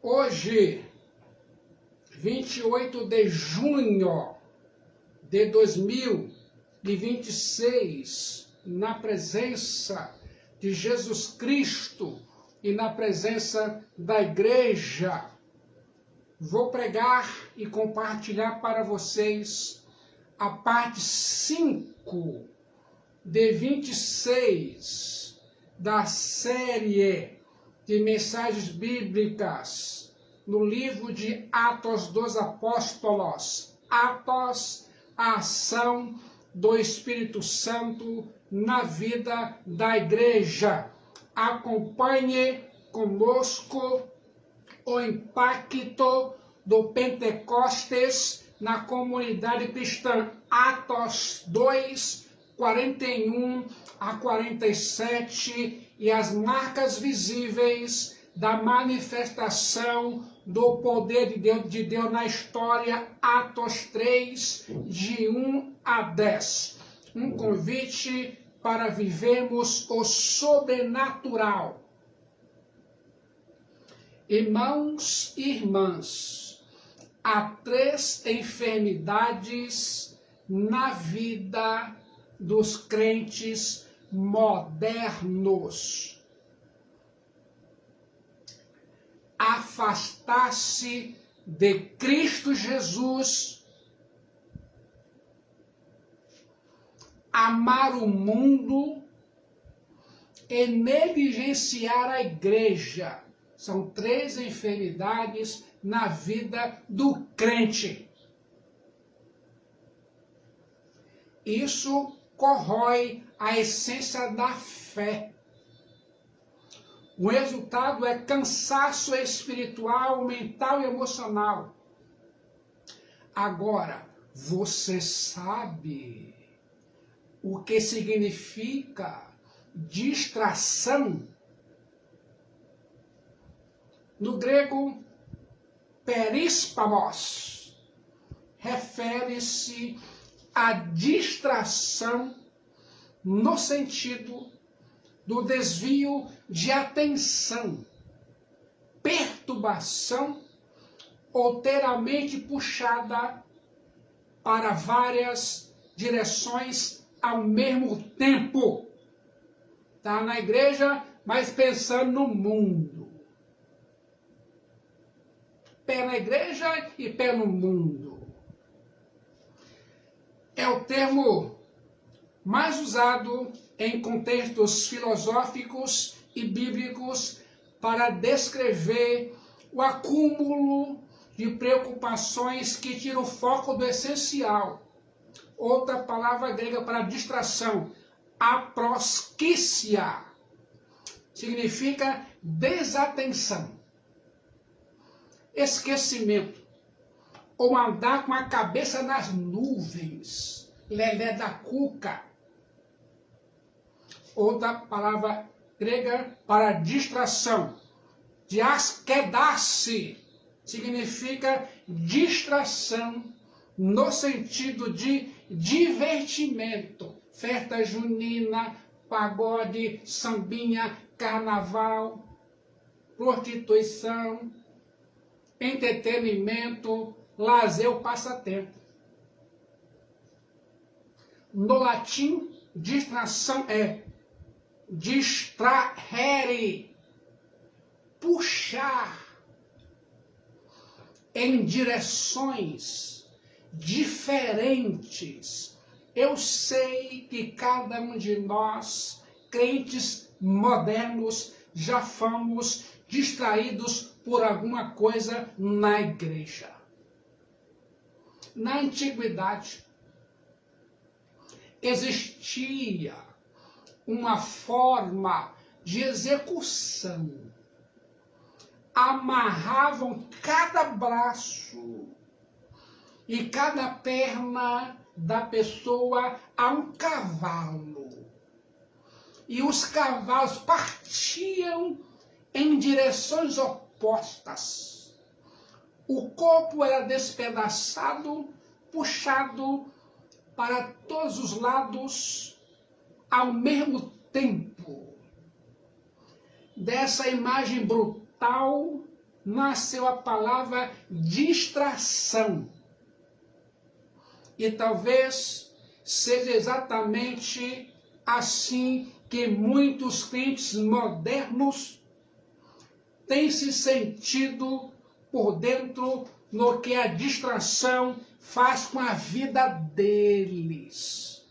Hoje, 28 de junho de 2026, na presença de Jesus Cristo e na presença da igreja, vou pregar e compartilhar para vocês a parte 5 de 26 da série de mensagens bíblicas no livro de Atos dos Apóstolos. Atos, a ação do Espírito Santo na vida da igreja. Acompanhe conosco o impacto do Pentecostes na comunidade cristã. Atos 2, 41 a 47 e as marcas visíveis da manifestação do poder de Deus na história. Atos 3, de 1 a 10. Um convite para vivermos o sobrenatural. Irmãos e irmãs, há 3 enfermidades na vida dos crentes modernos: afastar-se de Cristo Jesus, amar o mundo e negligenciar a igreja. São 3 enfermidades na vida do crente. Isso corrói a essência da fé. O resultado é cansaço espiritual, mental e emocional. Agora, você sabe o que significa distração? No grego, perispamos, refere-se à distração no sentido do desvio de atenção, perturbação ou ter a mente puxada para várias direções ao mesmo tempo. Está na igreja, mas pensando no mundo. Pé na igreja e pé no mundo. É o termo mais usado em contextos filosóficos e bíblicos para descrever o acúmulo de preocupações que tira o foco do essencial. Outra palavra grega para distração, aproskísia, significa desatenção, esquecimento, ou andar com a cabeça nas nuvens, lelé da cuca. Outra palavra grega para distração, diaskedase, significa distração no sentido de divertimento, festa junina, pagode, sambinha, carnaval, prostituição, entretenimento, lazer ou passatempo. No latim, distração é distrahere, puxar em direções diferentes. Eu sei que cada um de nós, crentes modernos, já fomos distraídos por alguma coisa na igreja. Na antiguidade, existia uma forma de execução. Amarravam cada braço e cada perna da pessoa a um cavalo. E os cavalos partiam em direções opostas. O corpo era despedaçado, puxado para todos os lados ao mesmo tempo. Dessa imagem brutal nasceu a palavra distração. E talvez seja exatamente assim que muitos crentes modernos têm se sentido por dentro no que a distração faz com a vida deles.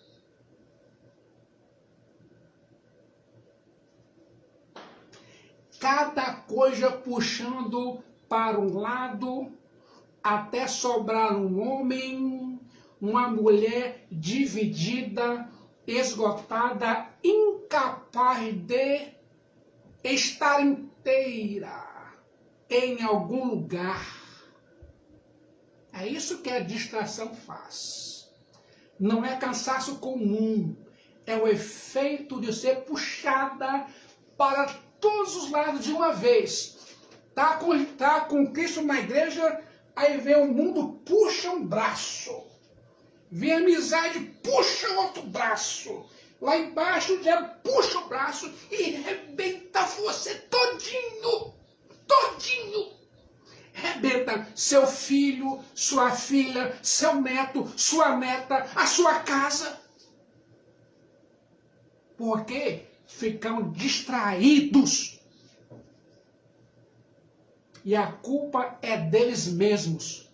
Cada coisa puxando para um lado, até sobrar um homem, uma mulher dividida, esgotada, incapaz de estar inteira em algum lugar. É isso que a distração faz. Não é cansaço comum, é o efeito de ser puxada para todos os lados de uma vez. Tá com Cristo na igreja, aí vem o mundo, puxa um braço. Vem a amizade, puxa outro braço. Lá embaixo o diabo puxa o braço e rebenta você todinho. Todinho. Rebenta seu filho, sua filha, seu neto, sua neta, a sua casa. Por quê? Ficam distraídos. E a culpa é deles mesmos.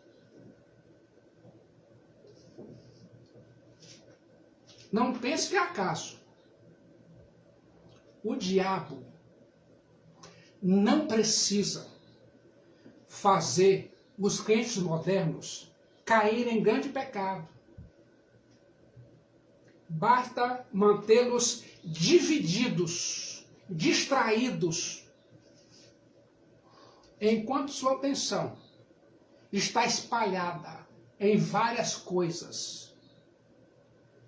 Não pense que é acaso. O diabo não precisa fazer os crentes modernos caírem em grande pecado. Basta mantê-los divididos, distraídos, enquanto sua atenção está espalhada em várias coisas.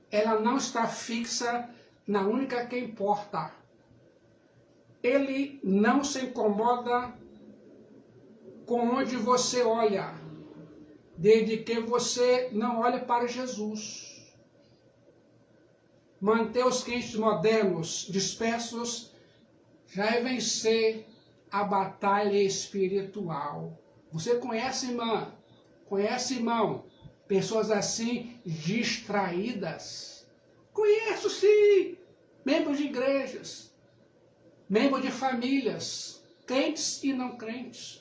Ela não está fixa na única que importa. Ele não se incomoda com onde você olha, desde que você não olhe para Jesus. Manter os crentes modernos dispersos já é vencer a batalha espiritual. Você conhece, irmã? Conhece, irmão? Pessoas assim distraídas? Conheço, sim. Membros de igrejas, membros de famílias, crentes e não crentes.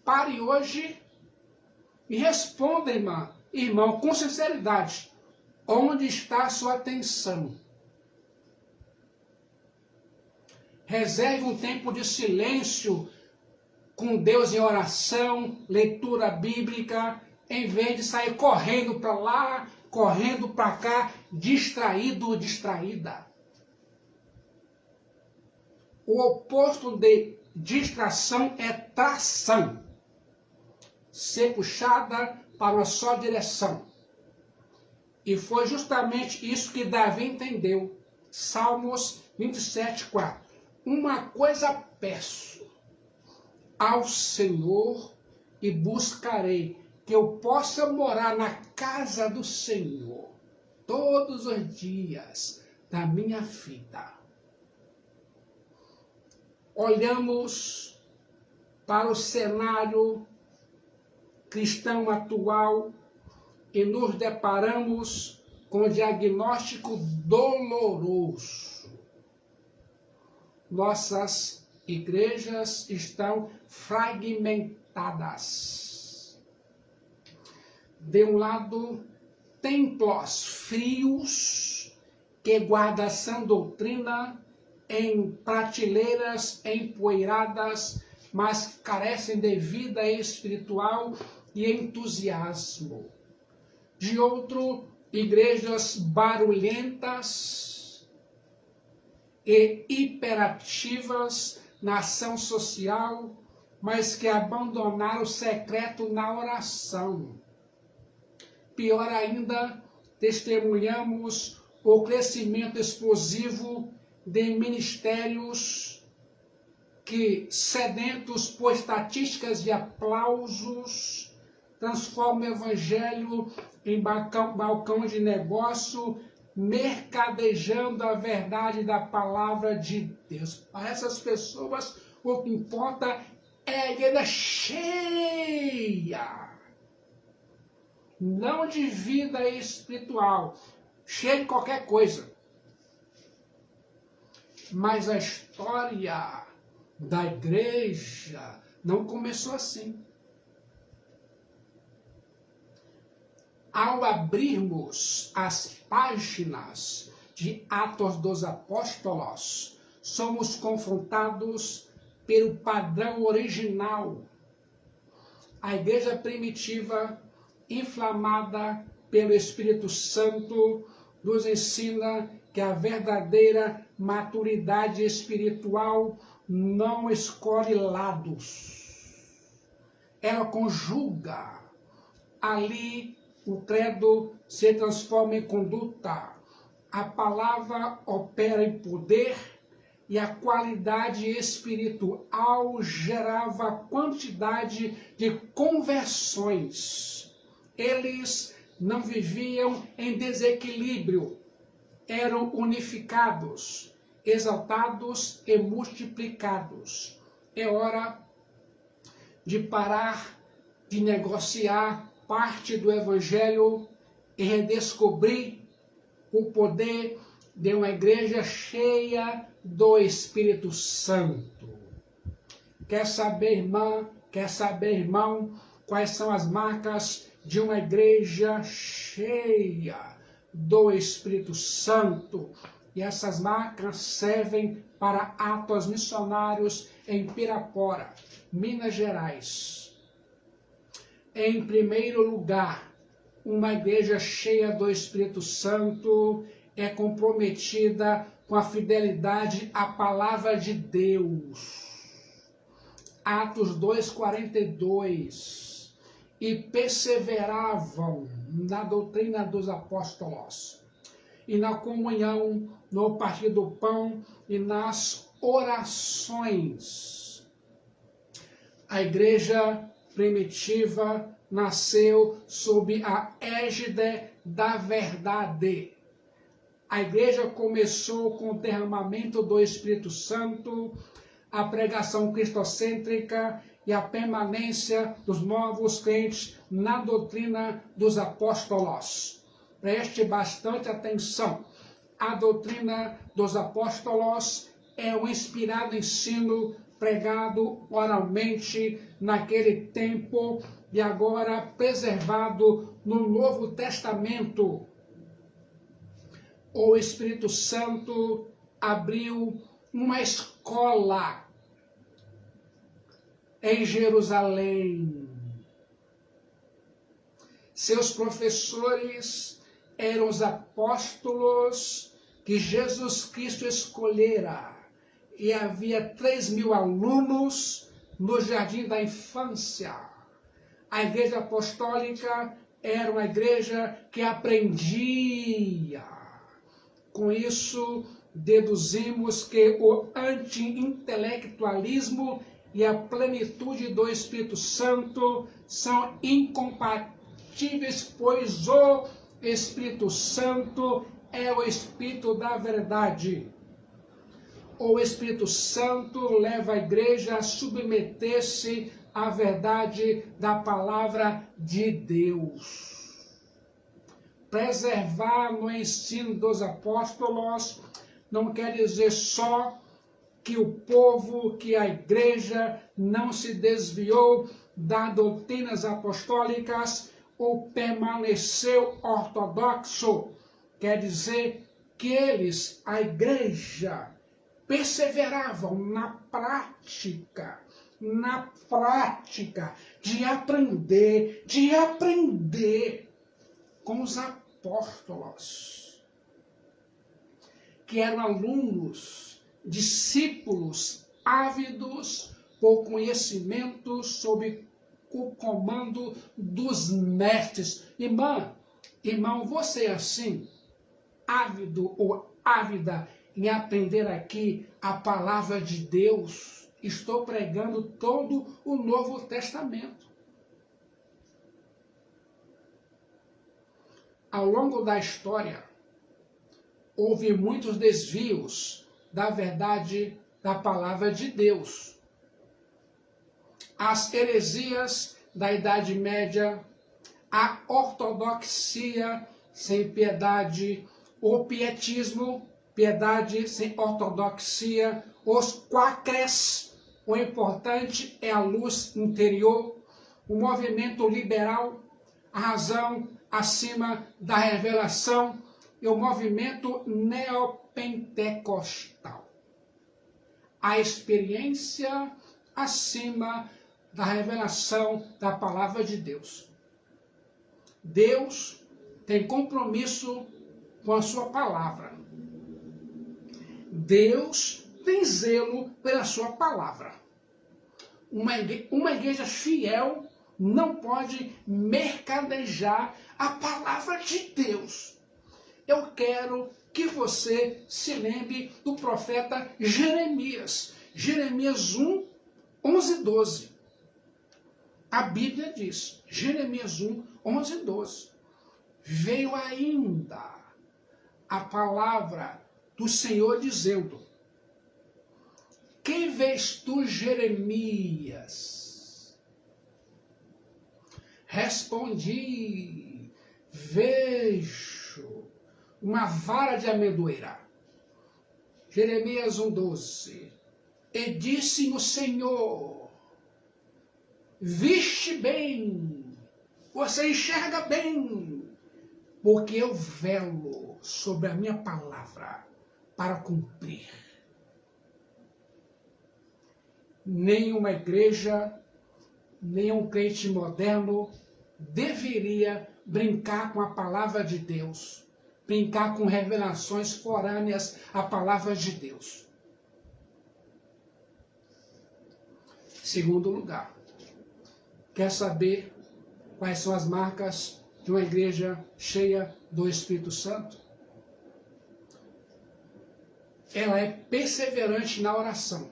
Pare hoje e responda, irmão, com sinceridade. Onde está a sua atenção? Reserve um tempo de silêncio com Deus em oração, leitura bíblica, em vez de sair correndo para lá, correndo para cá, distraído ou distraída. O oposto de distração é tração. Ser puxada para uma só direção. E foi justamente isso que Davi entendeu. Salmos 27:4. Uma coisa peço ao Senhor e buscarei, que eu possa morar na casa do Senhor todos os dias da minha vida. Olhamos para o cenário cristão atual e nos deparamos com um diagnóstico doloroso. Nossas igrejas estão fragmentadas. De um lado, templos frios que guardam sã doutrina em prateleiras empoeiradas, mas carecem de vida espiritual e entusiasmo. De outro, igrejas barulhentas e hiperativas na ação social, mas que abandonaram o secreto na oração. Pior ainda, testemunhamos o crescimento explosivo de ministérios que, sedentos por estatísticas de aplausos, transformam o evangelho em balcão de negócio, mercadejando a verdade da palavra de Deus. Para essas pessoas, O que importa é a igreja cheia. Não de vida espiritual, cheia de qualquer coisa. Mas a história da igreja não começou assim. Ao abrirmos as páginas de Atos dos Apóstolos, somos confrontados pelo padrão original. A igreja primitiva, inflamada pelo Espírito Santo, nos ensina que a verdadeira maturidade espiritual não escolhe lados. Ela conjuga. Ali o credo se transforma em conduta. A palavra opera em poder e a qualidade espiritual gerava quantidade de conversões. Eles não viviam em desequilíbrio, eram unificados, exaltados e multiplicados. É hora de parar de negociar parte do Evangelho e redescobrir o poder de uma igreja cheia do Espírito Santo. Quer saber, irmã? Quer saber, irmão? Quais são as marcas de uma igreja cheia do Espírito Santo? E essas marcas servem para atos missionários em Pirapora, Minas Gerais. Em primeiro lugar, uma igreja cheia do Espírito Santo é comprometida com a fidelidade à palavra de Deus. Atos 2:42. E perseveravam na doutrina dos apóstolos, e na comunhão, no partir do pão e nas orações. A igreja primitiva nasceu sob a égide da verdade. A igreja começou com o derramamento do Espírito Santo, a pregação cristocêntrica e a permanência dos novos crentes na doutrina dos apóstolos. Preste bastante atenção. A doutrina dos apóstolos é o inspirado ensino pregado oralmente naquele tempo e agora preservado no Novo Testamento. O Espírito Santo abriu uma escola em Jerusalém. Seus professores eram os apóstolos que Jesus Cristo escolhera. E havia 3.000 alunos no jardim da infância. A igreja apostólica era uma igreja que aprendia. Com isso, deduzimos que o anti-intelectualismo e a plenitude do Espírito Santo são incompatíveis, pois o Espírito Santo é o Espírito da verdade. O Espírito Santo leva a igreja a submeter-se à verdade da palavra de Deus. Preservar no ensino dos apóstolos não quer dizer só que o povo, que a igreja não se desviou das doutrinas apostólicas ou permaneceu ortodoxo. Quer dizer que eles, a igreja, perseveravam na prática de aprender com os apóstolos, que eram alunos, discípulos ávidos por conhecimento sob o comando dos mestres. Irmão, você é assim, ávido ou ávida em aprender aqui a palavra de Deus? Estou pregando todo o Novo Testamento. Ao longo da história, houve muitos desvios da verdade da palavra de Deus. as heresias da Idade Média, a ortodoxia sem piedade, o pietismo, piedade sem ortodoxia, os quáqueres, o importante é a luz interior, o movimento liberal, a razão acima da revelação e o movimento neopentecostal. A experiência acima da revelação da palavra de Deus. Deus tem compromisso com a sua palavra. Deus tem zelo pela sua palavra. Uma igreja fiel não pode mercadejar a palavra de Deus. Eu quero que você se lembre do profeta Jeremias. Jeremias 1, 11 e 12. A Bíblia diz, Jeremias 1, 11 e 12. Veio ainda a palavra do Senhor dizendo: que vês tu, Jeremias? Respondi: vejo uma vara de amendoeira. Jeremias 1,12. E disse-me o Senhor: viste bem, você enxerga bem, porque eu velo sobre a minha palavra para cumprir. Nenhuma igreja, nenhum crente moderno deveria brincar com a palavra de Deus, brincar com revelações forâneas à palavra de Deus. Segundo lugar, quer saber quais são as marcas de uma igreja cheia do Espírito Santo? Ela é perseverante na oração.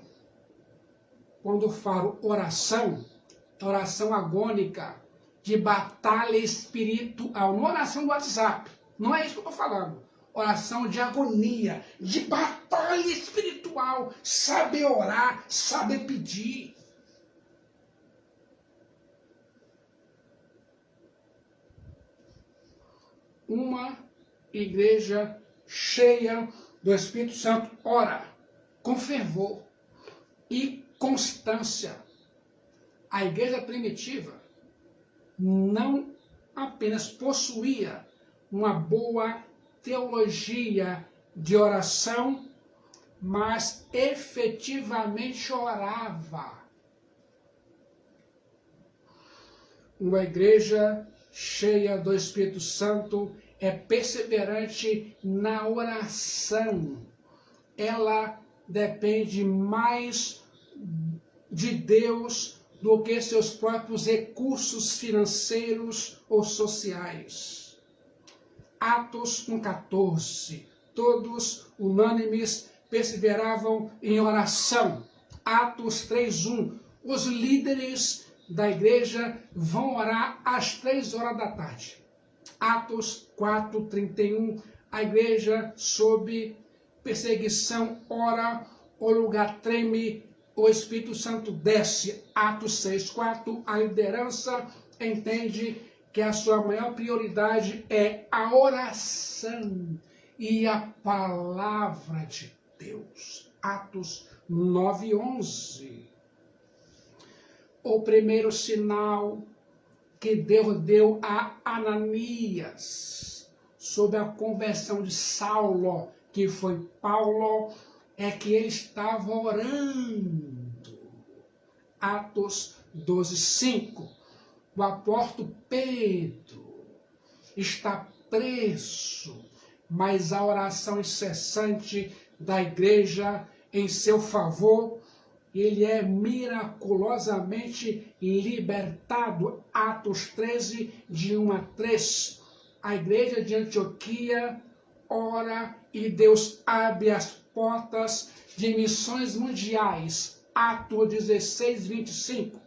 Quando eu falo oração, é oração agônica, de batalha espiritual, não oração do WhatsApp, não é isso que eu estou falando. Oração de agonia, de batalha espiritual, saber orar, saber pedir. Uma igreja cheia do Espírito Santo ora com fervor e constância. A igreja primitiva não apenas possuía uma boa teologia de oração, mas efetivamente orava. Uma igreja cheia do Espírito Santo é perseverante na oração. Ela depende mais de Deus do que seus próprios recursos financeiros ou sociais. Atos 1,14. Todos, unânimes, perseveravam em oração. Atos 3,1. Os líderes da igreja vão orar às 3 horas da tarde. Atos 4,31. A igreja sob perseguição ora, o lugar treme, o Espírito Santo desce. Atos 6,4. A liderança entende que a sua maior prioridade é a oração e a palavra de Deus. Atos 9,11. O primeiro sinal que Deus deu a Ananias sobre a conversão de Saulo, que foi Paulo, é que ele estava orando. Atos 12,5. O apóstolo Pedro está preso, mas a oração incessante da igreja em seu favor, ele é miraculosamente libertado. Atos 13, de 1 a 3. A igreja de Antioquia ora e Deus abre as portas de missões mundiais. Atos 16, 25.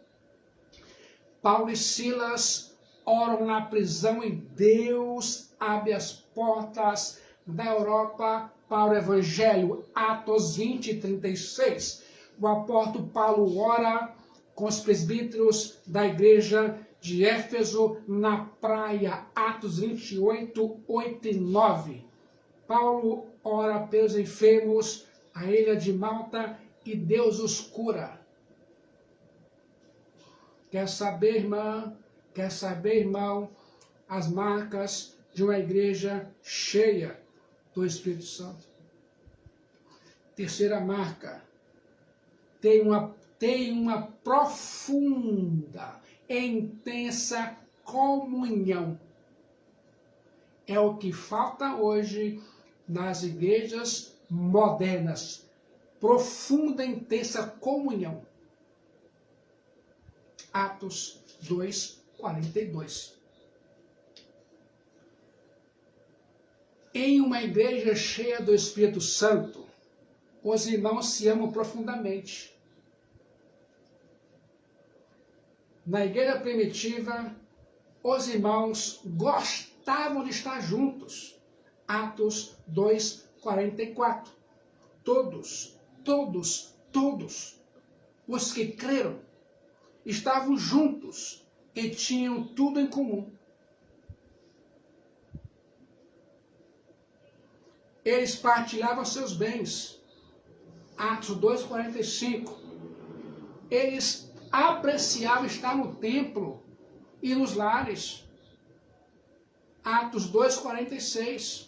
Paulo e Silas oram na prisão e Deus abre as portas da Europa para o Evangelho. Atos 20, 36. O apóstolo Paulo ora com os presbíteros da igreja de Éfeso na praia, Atos 28, 8 e 9. Paulo ora pelos enfermos, a ilha de Malta, e Deus os cura. Quer saber, irmã? Quer saber, irmão? As marcas de uma igreja cheia do Espírito Santo. Terceira marca. Tem uma profunda e intensa comunhão. É o que falta hoje nas igrejas modernas. Profunda e intensa comunhão. Atos 2, 42. Em uma igreja cheia do Espírito Santo, os irmãos se amam profundamente. Na igreja primitiva, os irmãos gostavam de estar juntos. Atos 2, 44. Todos os que creram estavam juntos e tinham tudo em comum. Eles partilhavam seus bens. Atos 2,45. Eles apreciavam estar no templo e nos lares. Atos 2,46.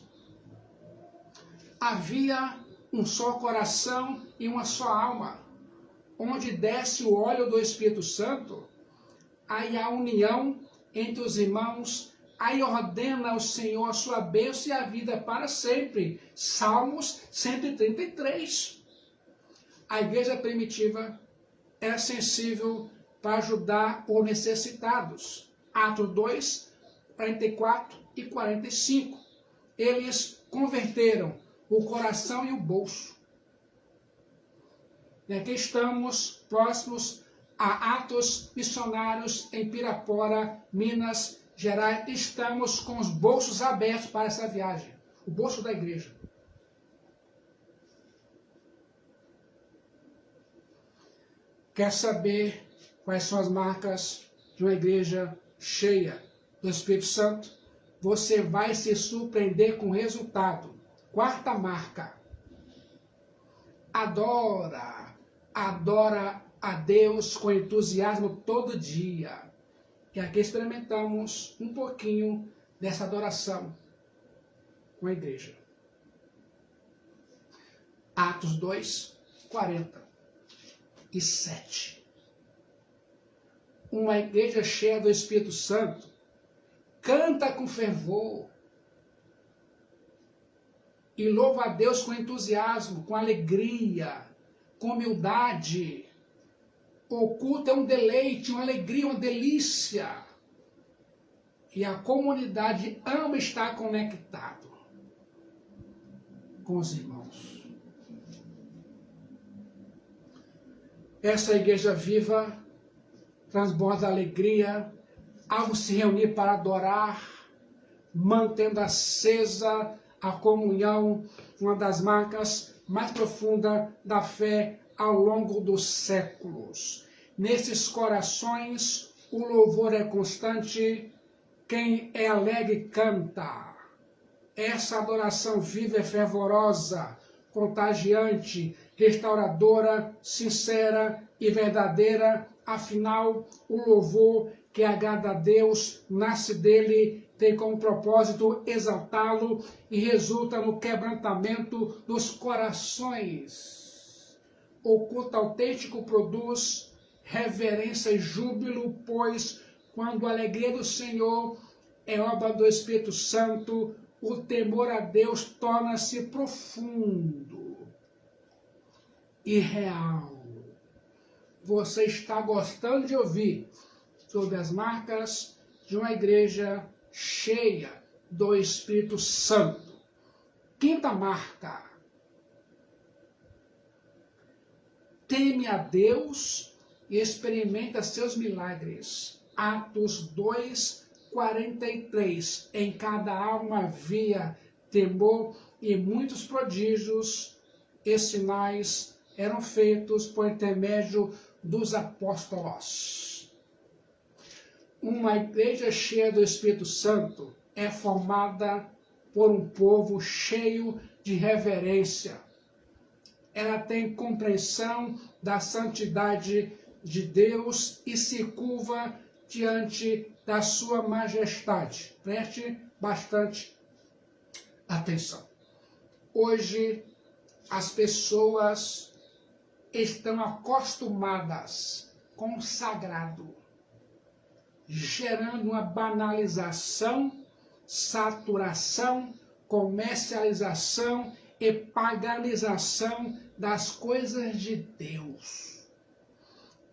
Havia um só coração e uma só alma. Onde desce o óleo do Espírito Santo, aí a união entre os irmãos, aí ordena o Senhor a sua bênção e a vida para sempre. Salmos 133. A igreja primitiva era sensível para ajudar os necessitados. Atos 2, 44 e 45. Eles converteram o coração e o bolso. E aqui estamos próximos a atos missionários em Pirapora, Minas Gerais. Estamos com os bolsos abertos para essa viagem. O bolso da igreja. Quer saber quais são as marcas de uma igreja cheia do Espírito Santo? Você vai se surpreender com o resultado. Quarta marca. Adora a Deus com entusiasmo todo dia. E aqui experimentamos um pouquinho dessa adoração com a igreja. Atos 2, 47. Uma igreja cheia do Espírito Santo canta com fervor e louva a Deus com entusiasmo, com alegria, com humildade. O culto é um deleite, uma alegria, uma delícia. E a comunidade ama estar conectado com os irmãos. Essa igreja viva transborda alegria ao se reunir para adorar, mantendo acesa a comunhão, uma das marcas mais profundas da fé ao longo dos séculos. Nesses corações, o louvor é constante, quem é alegre canta. Essa adoração viva é fervorosa, contagiante, restauradora, sincera e verdadeira. Afinal, o louvor que agrada a Deus nasce dele, tem como propósito exaltá-lo e resulta no quebrantamento dos corações. O culto autêntico produz reverência e júbilo, pois quando a alegria do Senhor é obra do Espírito Santo, o temor a Deus torna-se profundo e real. Você está gostando de ouvir sobre as marcas de uma igreja cheia do Espírito Santo. Quinta marca. Teme a Deus e experimenta seus milagres. Atos 2, 43. Em cada alma havia temor e muitos prodígios e sinais eram feitos por intermédio dos apóstolos. Uma igreja cheia do Espírito Santo é formada por um povo cheio de reverência. Ela tem compreensão da santidade de Deus e se curva diante da sua majestade. Preste bastante atenção. Hoje, as pessoas estão acostumadas com o sagrado, gerando uma banalização, saturação, comercialização e paganização das coisas de Deus.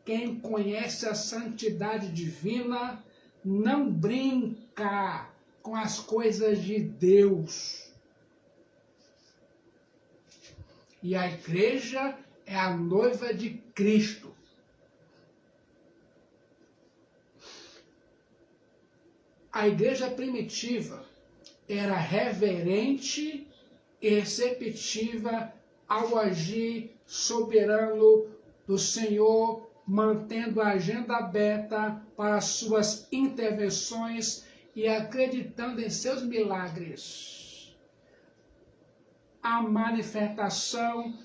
Quem conhece a santidade divina não brinca com as coisas de Deus. E a igreja é a noiva de Cristo. A igreja primitiva era reverente e receptiva ao agir soberano do Senhor, mantendo a agenda aberta para suas intervenções e acreditando em seus milagres. A manifestação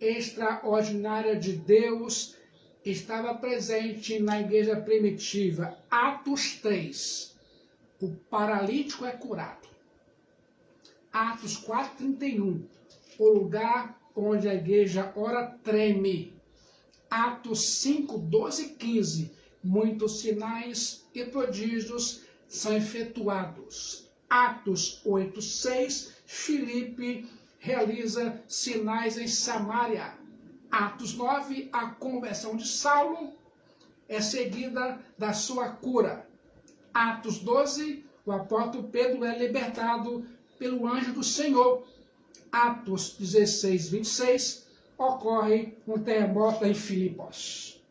extraordinária de Deus estava presente na igreja primitiva. Atos 3. O paralítico é curado. Atos 4:31. O lugar onde a igreja ora treme. Atos 5:12-15. Muitos sinais e prodígios são efetuados. Atos 8:6. Filipe realiza sinais em Samaria. Atos 9, a conversão de Saulo é seguida da sua cura. Atos 12, o apóstolo Pedro é libertado pelo anjo do Senhor. Atos 16:26, ocorre um terremoto em Filipos.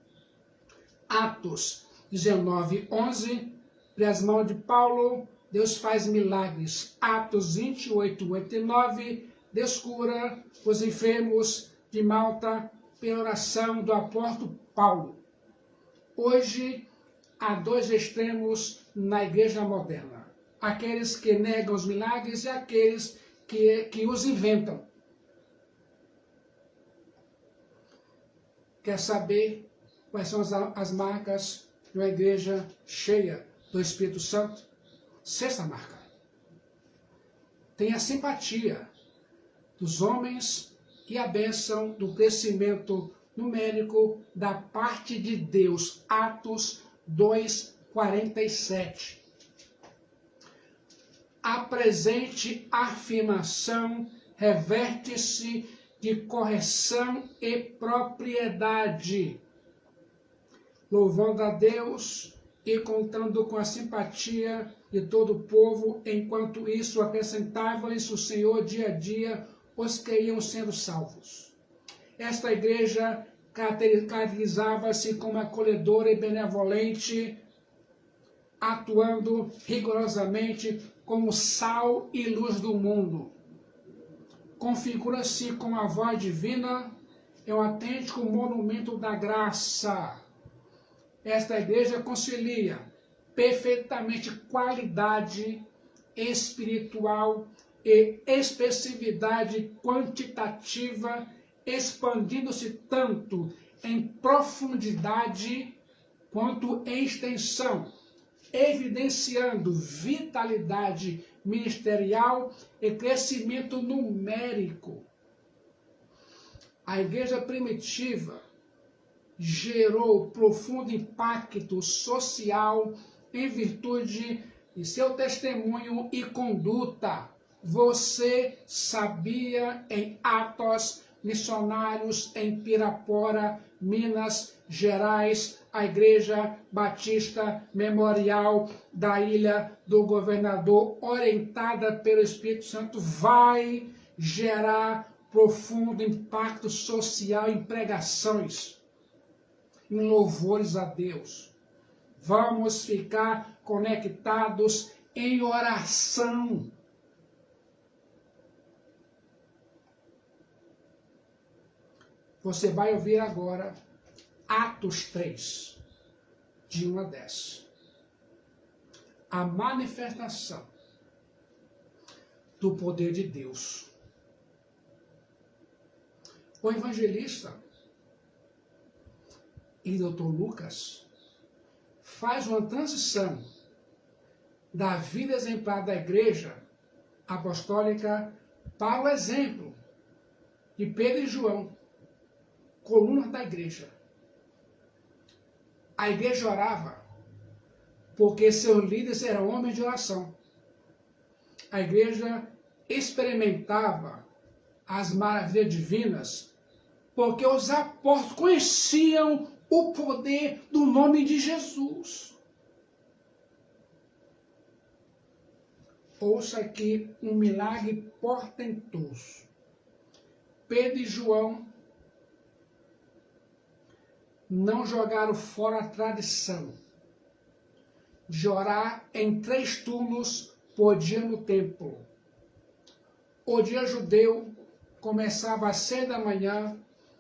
Atos 19:11, pelas mãos de Paulo, Deus faz milagres. Atos 28:89, Deus cura os enfermos de Malta pela oração do apóstolo Paulo. Hoje, há dois extremos na igreja moderna. Aqueles que negam os milagres e aqueles que os inventam. Quer saber quais são as marcas de uma igreja cheia do Espírito Santo? Sexta marca. Tenha simpatia dos homens e a bênção do crescimento numérico da parte de Deus. Atos 2:47. A presente afirmação reverte-se de correção e propriedade, louvando a Deus e contando com a simpatia de todo o povo, enquanto isso acrescentava-lhes o Senhor dia a dia os que iam sendo salvos. Esta igreja caracterizava-se como acolhedora e benevolente, atuando rigorosamente como sal e luz do mundo. Configura-se com a voz divina, é um autêntico monumento da graça. Esta igreja concilia perfeitamente qualidade espiritual e expressividade quantitativa, expandindo-se tanto em profundidade quanto em extensão, evidenciando vitalidade ministerial e crescimento numérico. A igreja primitiva gerou profundo impacto social em virtude de seu testemunho e conduta. Você sabia em Atos, missionários em Pirapora, Minas Gerais, a Igreja Batista Memorial da Ilha do Governador, orientada pelo Espírito Santo, vai gerar profundo impacto social em pregações, em louvores a Deus. Vamos ficar conectados em oração. Você vai ouvir agora Atos 3, de 1 a 10. A manifestação do poder de Deus. O evangelista e Dr. Lucas faz uma transição da vida exemplar da igreja apostólica para o exemplo de Pedro e João, colunas da igreja. A igreja orava porque seus líderes eram homens de oração. A igreja experimentava as maravilhas divinas porque os apóstolos conheciam o poder do nome de Jesus. Ouça aqui um milagre portentoso. Pedro e João não jogaram fora a tradição de orar em 3 turnos por dia no templo. O dia judeu começava às 6 da manhã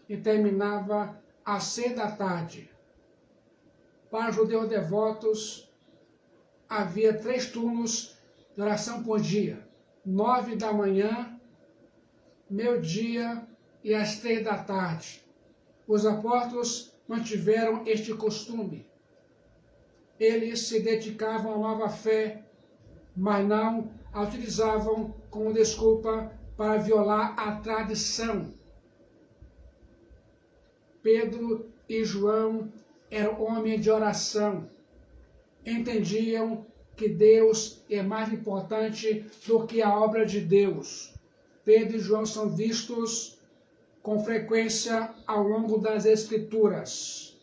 e terminava às 6 da tarde. Para os judeus devotos, havia 3 turnos de oração por dia. 9 da manhã, meio-dia e às 3 da tarde. Os apóstolos mantiveram este costume. Eles se dedicavam à nova fé, mas não a utilizavam como desculpa para violar a tradição. Pedro e João eram homens de oração. Entendiam que Deus é mais importante do que a obra de Deus. Pedro e João são vistos com frequência ao longo das Escrituras.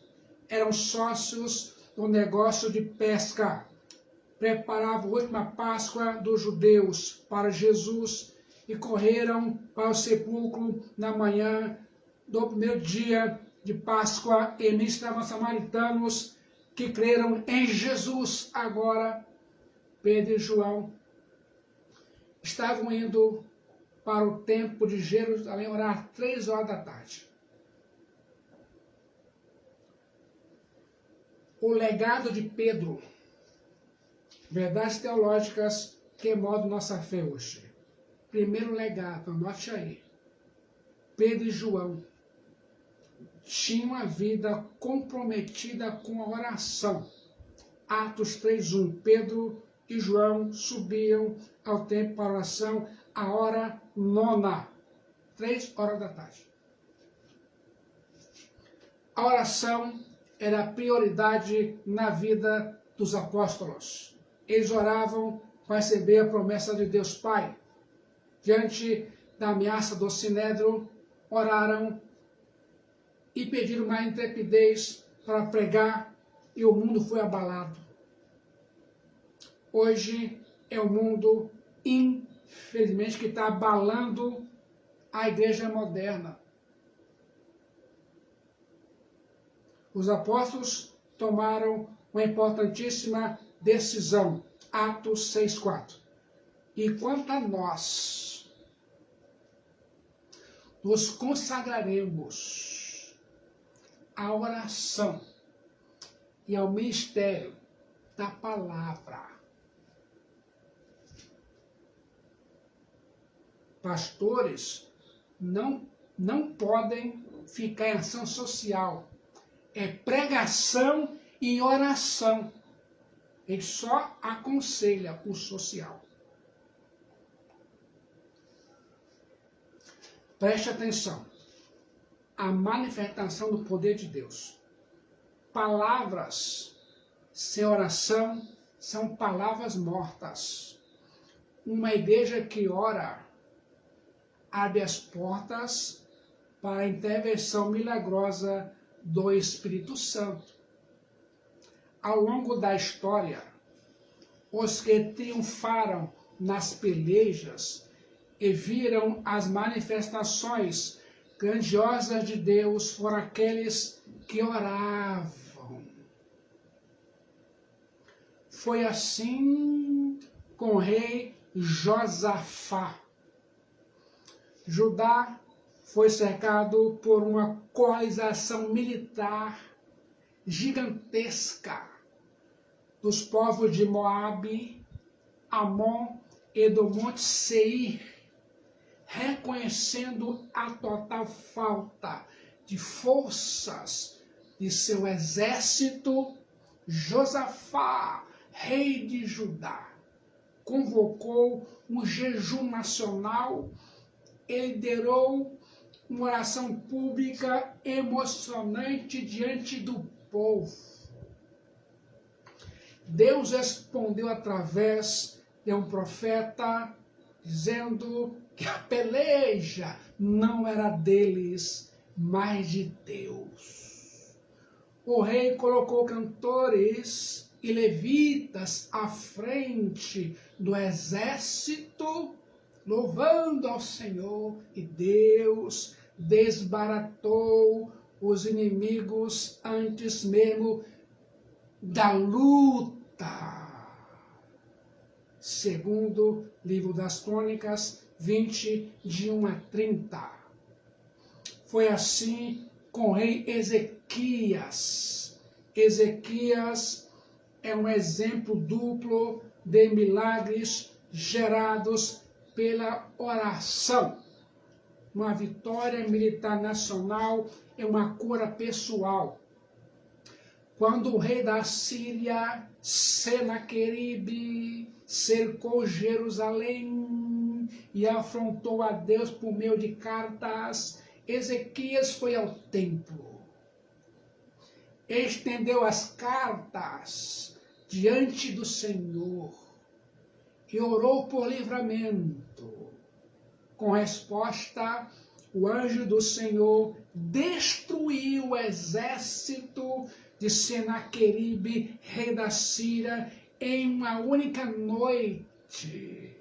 Eram sócios no negócio de pesca. Preparavam a última Páscoa dos judeus para Jesus e correram para o sepulcro na manhã do primeiro dia de Páscoa e ministravam aos samaritanos que creram em Jesus. Agora, Pedro e João estavam indo para o templo de Jerusalém orar 3 horas da tarde. O legado de Pedro, verdades teológicas que moldam nossa fé hoje. Primeiro legado, anote aí. Pedro e João tinham uma vida comprometida com a oração. Atos 3:1. Pedro e João subiam ao templo para oração a hora 9, 3 horas da tarde. A oração era a prioridade na vida dos apóstolos. Eles oravam para receber a promessa de Deus Pai. Diante da ameaça do Sinédrio, oraram e pediram mais intrepidez para pregar, e o mundo foi abalado. Hoje é o mundo, infelizmente, que está abalando a igreja moderna. Os apóstolos tomaram uma importantíssima decisão. Atos 6:4. E quanto a nós, nos consagraremos à oração e ao ministério da palavra. Pastores não podem ficar em ação social. É pregação e oração. Ele só aconselha o social. Preste atenção. A manifestação do poder de Deus. Palavras sem oração são palavras mortas. Uma igreja que ora abre as portas para a intervenção milagrosa do Espírito Santo. Ao longo da história, os que triunfaram nas pelejas e viram as manifestações grandiosas de Deus foram aqueles que oravam. Foi assim com o rei Josafá. Judá foi cercado por uma coalização militar gigantesca dos povos de Moabe, Amon e do Monte Seir, reconhecendo a total falta de forças de seu exército, Josafá, rei de Judá, convocou um jejum nacional e liderou uma oração pública emocionante diante do povo. Deus respondeu através de um profeta, dizendo que a peleja não era deles, mas de Deus. O rei colocou cantores e levitas à frente do exército, louvando ao Senhor, e Deus desbaratou os inimigos antes mesmo da luta. Segundo livro das Crônicas 20, de 1 a 30. Foi assim com o rei Ezequias. Ezequias é um exemplo duplo de milagres gerados pela oração. Uma vitória militar nacional e uma cura pessoal. Quando o rei da Síria, Senaqueribe, cercou Jerusalém e afrontou a Deus por meio de cartas, Ezequias foi ao templo, estendeu as cartas diante do Senhor e orou por livramento. Com resposta, o anjo do Senhor destruiu o exército de Senaqueribe, rei da Síria, em uma única noite.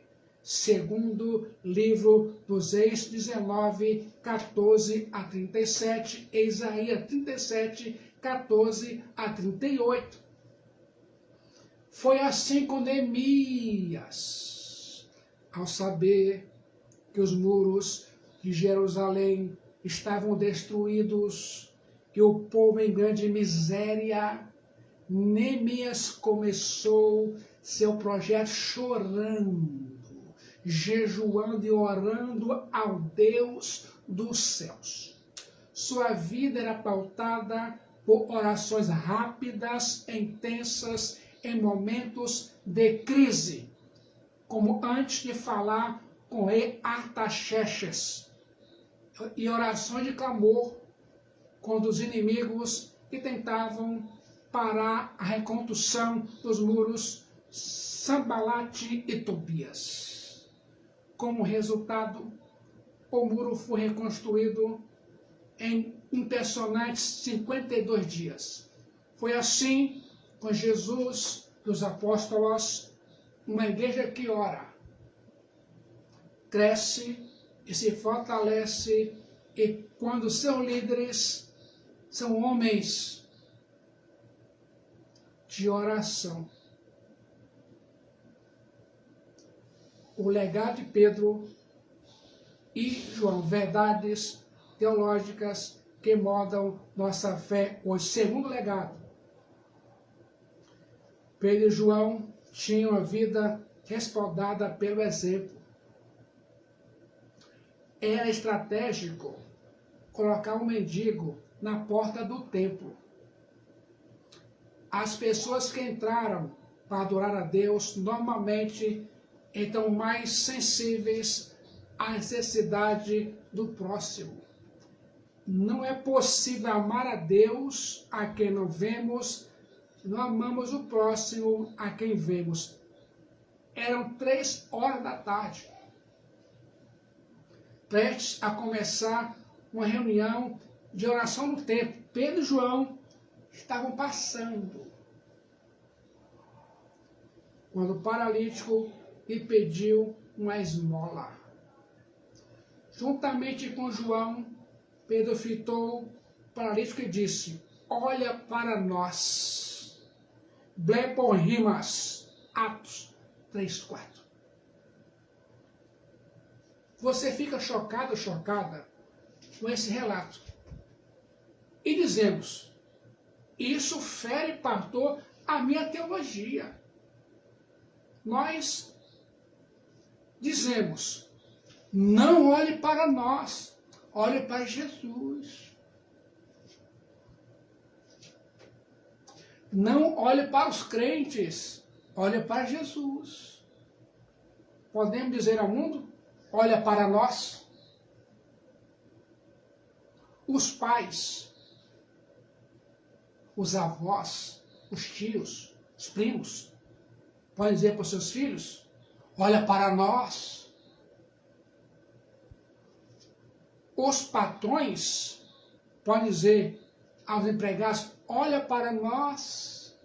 Segundo livro dos Reis 19, 14 a 37, e Isaías 37, 14 a 38. Foi assim com Neemias, ao saber que os muros de Jerusalém estavam destruídos, que o povo em grande miséria, Neemias começou seu projeto chorando, jejuando e orando ao Deus dos céus. Sua vida era pautada por orações rápidas, intensas, em momentos de crise, como antes de falar com o rei Artaxerxes, e orações de clamor contra os inimigos que tentavam parar a reconstrução dos muros Sanbalate e Tobias. Como resultado, o muro foi reconstruído em impressionantes 52 dias. Foi assim com Jesus dos apóstolos, uma igreja que ora, cresce e se fortalece, e quando seus líderes são homens de oração. O legado de Pedro e João, verdades teológicas que moldam nossa fé hoje. Segundo legado, Pedro e João tinham uma vida respaldada pelo exemplo. Era estratégico colocar um mendigo na porta do templo. As pessoas que entraram para adorar a Deus normalmente estão mais sensíveis à necessidade do próximo. Não é possível amar a Deus a quem não vemos, não amamos o próximo a quem vemos. Eram 3 horas da tarde, prestes a começar uma reunião de oração no templo. Pedro e João estavam passando, quando o paralítico lhe pediu uma esmola. Juntamente com João, Pedro fitou o paralítico e disse: olha para nós. Bleporrimas, Atos 3:4. Você fica chocado, chocada com esse relato. E dizemos, Isso fere, pastor, a minha teologia. Nós dizemos, não olhe para nós, olhe para Jesus. Não olhe para os crentes, olhe para Jesus. Podemos dizer ao mundo, olha para nós. Os pais, os avós, os tios, os primos, podem dizer para os seus filhos, olha para nós. Os patrões podem dizer aos empregados, olha para nós.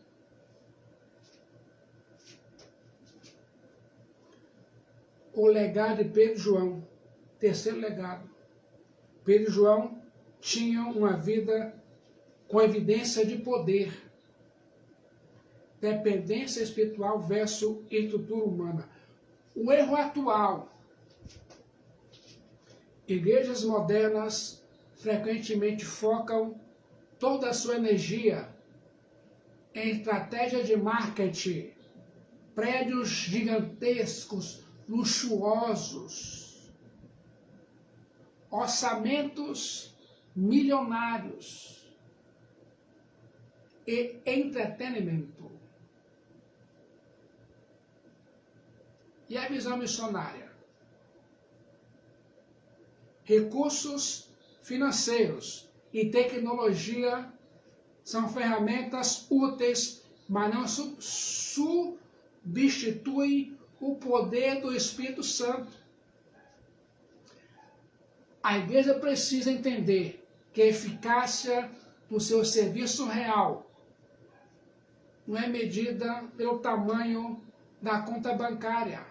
O legado de Pedro e João, terceiro legado. Pedro e João tinham uma vida com evidência de poder, dependência espiritual versus estrutura humana. O erro atual, igrejas modernas frequentemente focam toda a sua energia em estratégia de marketing, prédios gigantescos, luxuosos, orçamentos milionários e entretenimento. E a visão missionária? Recursos financeiros e tecnologia são ferramentas úteis, mas não substituem o poder do Espírito Santo. A igreja precisa entender que a eficácia do seu serviço real não é medida pelo tamanho da conta bancária,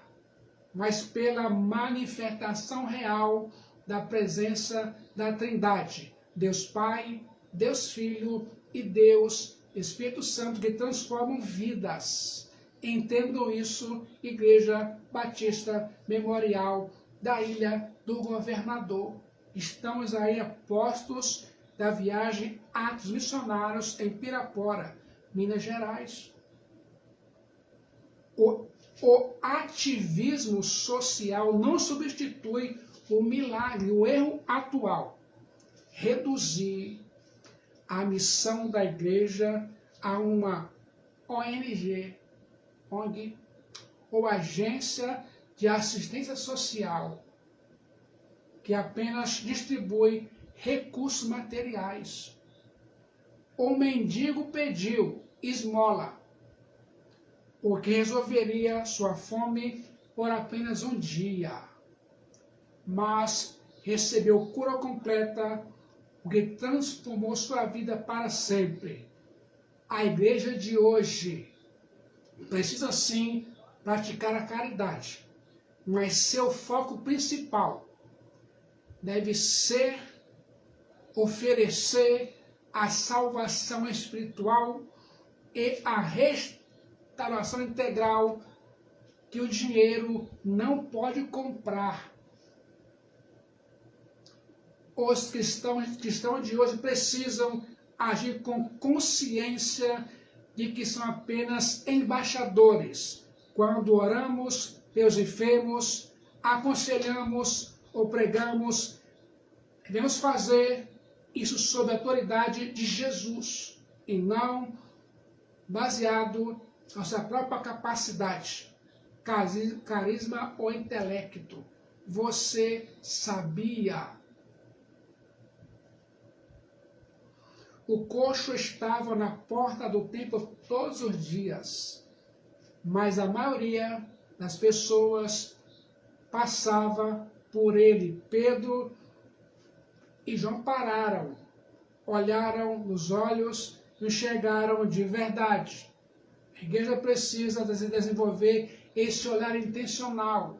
mas pela manifestação real da presença da Trindade, Deus Pai, Deus Filho e Deus Espírito Santo, que transformam vidas. Entendam isso, Igreja Batista Memorial da Ilha do Governador. Estamos aí apostos da viagem Atos Missionários em Pirapora, Minas Gerais. O ativismo social não substitui o milagre, o erro atual. Reduzir a missão da igreja a uma ONG ou agência de assistência social que apenas distribui recursos materiais. O mendigo pediu esmola, porque resolveria sua fome por apenas um dia, mas recebeu cura completa, porque transformou sua vida para sempre. A igreja de hoje precisa sim praticar a caridade, mas seu foco principal deve ser oferecer a salvação espiritual e a restauração integral que o dinheiro não pode comprar. Os cristãos de hoje precisam agir com consciência de que são apenas embaixadores. Quando oramos pelos enfermos, aconselhamos ou pregamos, devemos fazer isso sob a autoridade de Jesus e não baseado na sua própria capacidade, carisma ou intelecto. Você sabia? O coxo estava na porta do templo todos os dias, mas a maioria das pessoas passava por ele. Pedro e João pararam, olharam nos olhos e enxergaram de verdade. A igreja precisa desenvolver esse olhar intencional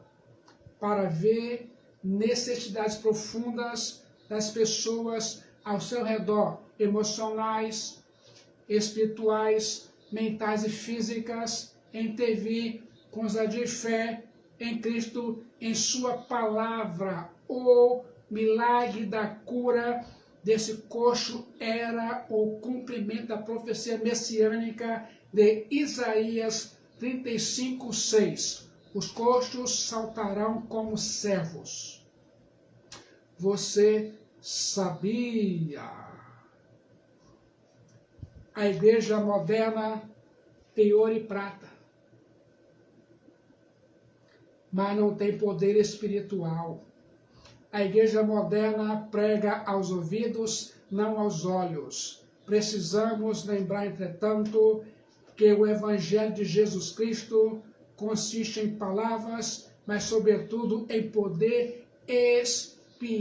para ver necessidades profundas das pessoas ao seu redor, emocionais, espirituais, mentais e físicas, intervir com ousadia e fé em Cristo, em sua palavra. O milagre da cura desse coxo era o cumprimento da profecia messiânica de Isaías 35:6. Os coxos saltarão como servos. Você sabia? A igreja moderna tem ouro e prata, mas não tem poder espiritual. A igreja moderna prega aos ouvidos, não aos olhos. Precisamos lembrar, entretanto, que o Evangelho de Jesus Cristo consiste em palavras, mas sobretudo em poder espiritual.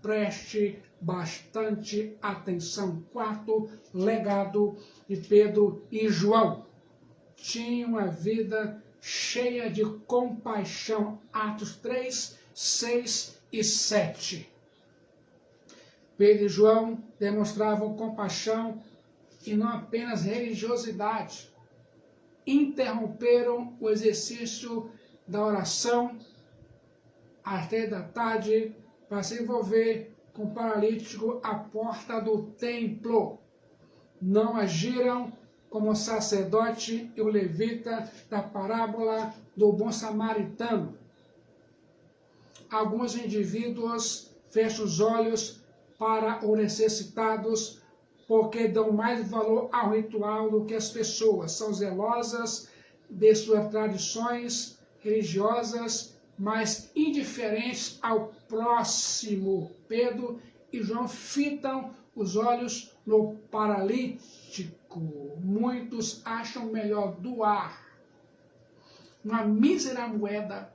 Preste bastante atenção. Quarto legado de Pedro e João. Tinham uma vida cheia de compaixão. Atos 3, 6 e 7. Pedro e João demonstravam compaixão e não apenas religiosidade. Interromperam o exercício da oração às 3 da tarde para se envolver com o paralítico à porta do templo. Não agiram como o sacerdote e o levita da parábola do bom samaritano. Alguns indivíduos fecham os olhos para os necessitados porque dão mais valor ao ritual do que as pessoas. São zelosas de suas tradições religiosas, mas indiferentes ao próximo. Pedro e João fitam os olhos no paralítico. Muitos acham melhor doar uma mísera moeda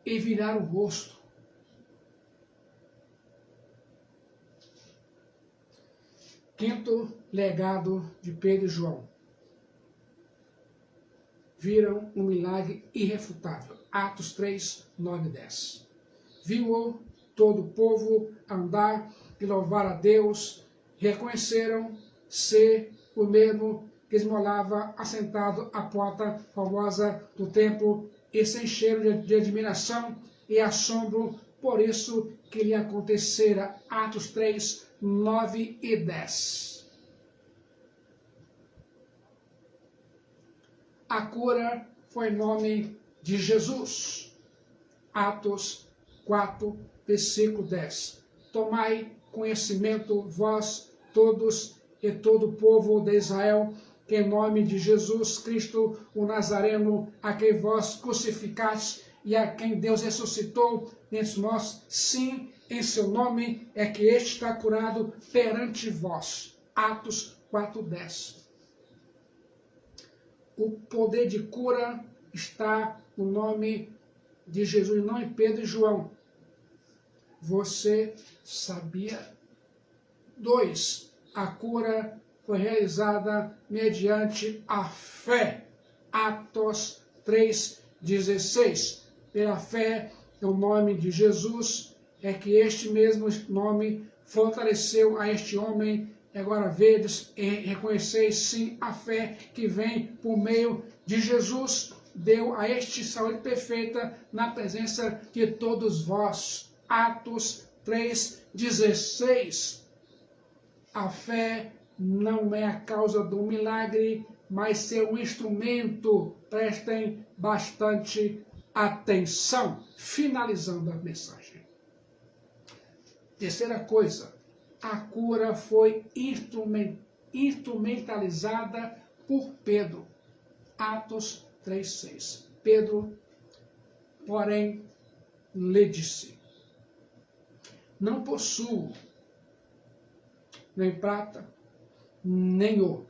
e virar o rosto. Quinto legado de Pedro e João. Viram um milagre irrefutável. Atos 3, 9 e 10. Viu-o todo o povo andar e louvar a Deus. Reconheceram ser o mesmo que esmolava assentado à porta famosa do templo e se encheram de admiração e assombro por isso que lhe acontecera. Atos 3, 9 e 10. A cura foi em nome de Jesus. Atos 4, versículo 10. Tomai conhecimento, vós todos e todo o povo de Israel, que em nome de Jesus Cristo, o Nazareno, a quem vós crucificaste e a quem Deus ressuscitou dentre nós, sim, em seu nome é que este está curado perante vós. Atos 4, 10. O poder de cura está no nome de Jesus, não em Pedro e João. Você sabia? 2. A cura foi realizada mediante a fé. Atos 3, 16. Pela fé no nome de Jesus é que este mesmo nome fortaleceu a este homem. E agora vedes e reconheceis sim a fé que vem por meio de Jesus, deu a este saúde perfeita na presença de todos vós. Atos 3, 16. A fé não é a causa do milagre, mas seu instrumento. Prestem bastante atenção. Finalizando a mensagem. Terceira coisa. A cura foi instrumentalizada por Pedro. Atos 3,6. Pedro, porém, lhe disse: não possuo nem prata, nem ouro,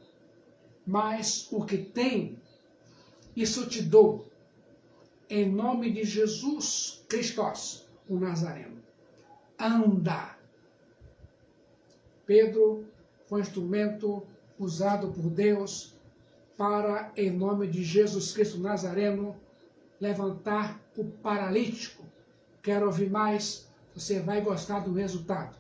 mas o que tenho, isso te dou, em nome de Jesus Cristo, o Nazareno. Anda. Pedro foi um instrumento usado por Deus para, em nome de Jesus Cristo Nazareno, levantar o paralítico. Quero ouvir mais? Você vai gostar do resultado.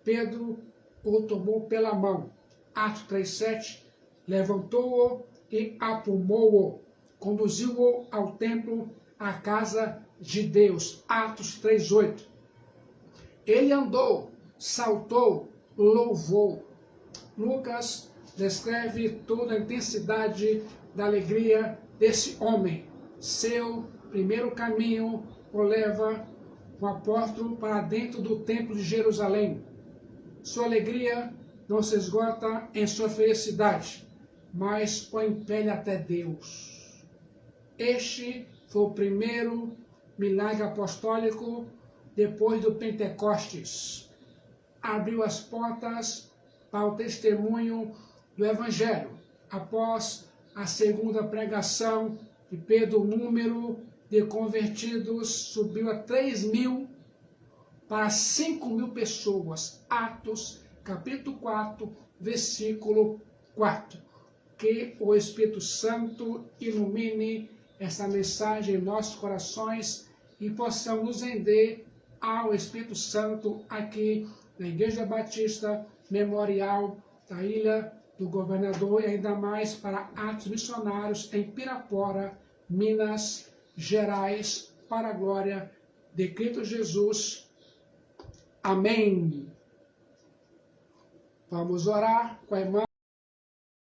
Pedro o tomou pela mão. Atos 3,7. Levantou-o e aprumou-o. Conduziu-o ao templo, à casa de Deus. Atos 3:8. Ele andou, saltou, louvou. Lucas descreve toda a intensidade da alegria desse homem. Seu primeiro caminho o leva o apóstolo para dentro do templo de Jerusalém. Sua alegria não se esgota em sua felicidade, mas o impele até Deus. Este foi o primeiro milagre apostólico depois do Pentecostes. Abriu as portas para o testemunho do Evangelho. Após a segunda pregação de Pedro, o número de convertidos subiu a 3.000 para 5.000 pessoas. Atos, capítulo 4, versículo 4. Que o Espírito Santo ilumine essa mensagem em nossos corações e possamos nos render ao Espírito Santo aqui na Igreja Batista Memorial da Ilha do Governador e ainda mais para atos missionários em Pirapora, Minas Gerais, para a glória de Cristo Jesus. Amém. Vamos orar com a irmã